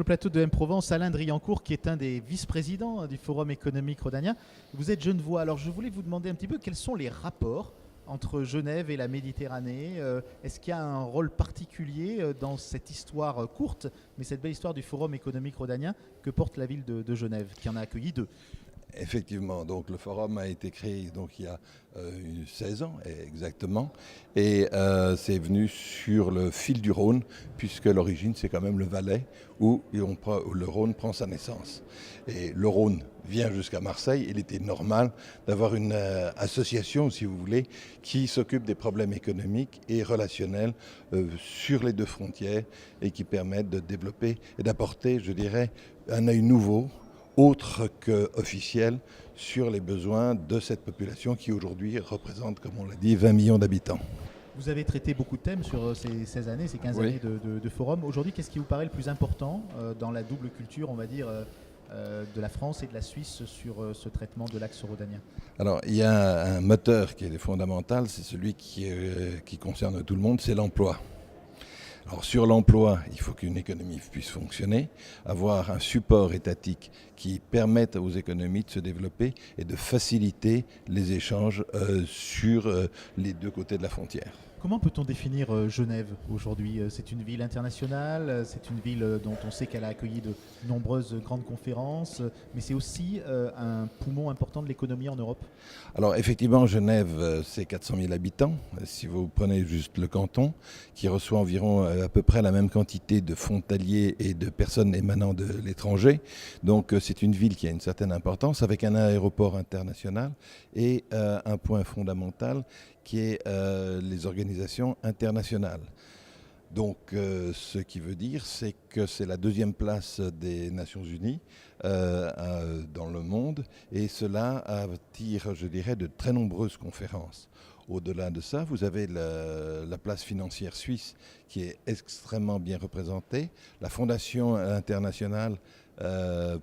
le plateau de M-Provence Alain Driancourt, qui est un des vice-présidents du Forum économique rhodanien. Vous êtes genevois, alors je voulais vous demander un petit peu quels sont les rapports entre Genève et la Méditerranée. Est-ce qu'il y a un rôle particulier dans cette histoire courte, mais cette belle histoire du Forum économique rhodanien que porte la ville de Genève, qui en a accueilli deux? Effectivement, donc le forum a été créé donc, il y a 16 ans exactement, et c'est venu sur le fil du Rhône, puisque l'origine c'est quand même le Valais où le Rhône prend sa naissance. Et le Rhône vient jusqu'à Marseille. Il était normal d'avoir une association, si vous voulez, qui s'occupe des problèmes économiques et relationnels sur les deux frontières et qui permettent de développer et d'apporter, je dirais, un œil nouveau, autre qu'officiel, sur les besoins de cette population qui aujourd'hui représente, comme on l'a dit, 20 millions d'habitants. Vous avez traité beaucoup de thèmes sur ces 16 années, ces 15 années de forum. Aujourd'hui, qu'est-ce qui vous paraît le plus important dans la double culture, on va dire, de la France et de la Suisse sur ce traitement de l'axe rhodanien? Alors, il y a un moteur qui est fondamental, c'est celui qui concerne tout le monde, c'est l'emploi. Alors sur l'emploi, il faut qu'une économie puisse fonctionner, avoir un support étatique qui permette aux économies de se développer et de faciliter les échanges sur les deux côtés de la frontière. Comment peut-on définir Genève aujourd'hui? C'est une ville internationale, c'est une ville dont on sait qu'elle a accueilli de nombreuses grandes conférences, mais c'est aussi un poumon important de l'économie en Europe. Alors effectivement, Genève, c'est 400 000 habitants, si vous prenez juste le canton, qui reçoit environ à peu près la même quantité de frontaliers et de personnes émanant de l'étranger. Donc c'est une ville qui a une certaine importance, avec un aéroport international et un point fondamental qui est les organisations internationales. Donc ce qui veut dire, c'est que c'est la deuxième place des Nations Unies dans le monde, et cela attire, je dirais, de très nombreuses conférences. Au-delà de ça, vous avez la place financière suisse qui est extrêmement bien représentée, la Fondation internationale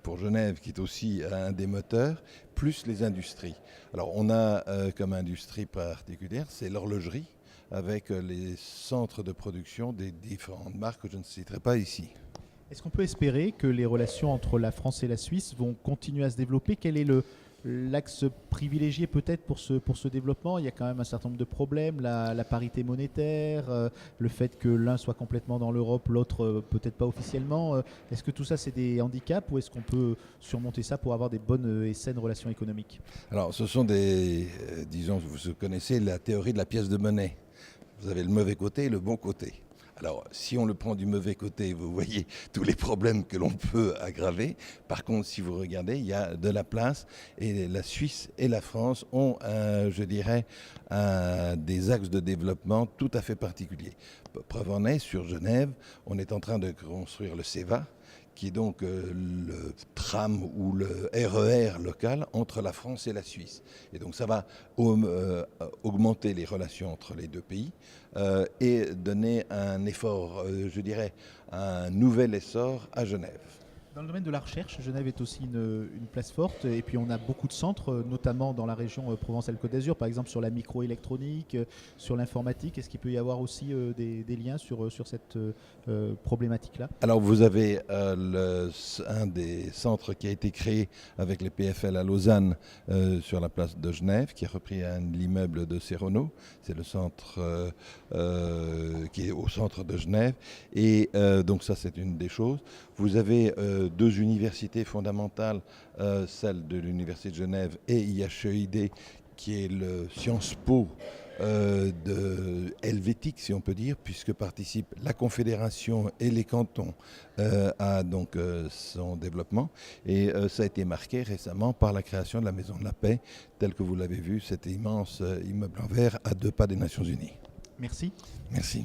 pour Genève, qui est aussi un des moteurs, plus les industries. Alors on a comme industrie particulière, c'est l'horlogerie, avec les centres de production des différentes marques que je ne citerai pas ici. Est-ce qu'on peut espérer que les relations entre la France et la Suisse vont continuer à se développer? Quel est l'axe privilégié peut-être pour ce développement? Il y a quand même un certain nombre de problèmes, la parité monétaire, le fait que l'un soit complètement dans l'Europe, l'autre peut-être pas officiellement. Est-ce que tout ça c'est des handicaps, ou est-ce qu'on peut surmonter ça pour avoir des bonnes et saines relations économiques? Alors ce sont disons, vous connaissez la théorie de la pièce de monnaie. Vous avez le mauvais côté et le bon côté. Alors, si on le prend du mauvais côté, vous voyez tous les problèmes que l'on peut aggraver. Par contre, si vous regardez, il y a de la place, et la Suisse et la France ont, je dirais, des axes de développement tout à fait particuliers. Preuve en est, sur Genève, on est en train de construire le CEVA, qui est donc le tram ou le RER local entre la France et la Suisse. Et donc ça va augmenter les relations entre les deux pays et donner un effort, je dirais, un nouvel essor à Genève. Dans le domaine de la recherche, Genève est aussi une place forte, et puis on a beaucoup de centres, notamment dans la région Provence-Alpes-Côte d'Azur, par exemple sur la microélectronique, sur l'informatique. Est-ce qu'il peut y avoir aussi des liens sur cette problématique-là? Alors vous avez un des centres qui a été créé avec les PFL à Lausanne sur la place de Genève, qui a repris l'immeuble de Serrano. C'est le centre qui est au centre de Genève, et donc ça c'est une des choses. Vous avez deux universités fondamentales, celle de l'Université de Genève et IHEID, qui est le Sciences Po helvétique, si on peut dire, puisque participent la Confédération et les cantons à donc, son développement. Et ça a été marqué récemment par la création de la Maison de la Paix, telle que vous l'avez vu, cet immense immeuble en verre à 2 pas des Nations Unies. Merci. Merci.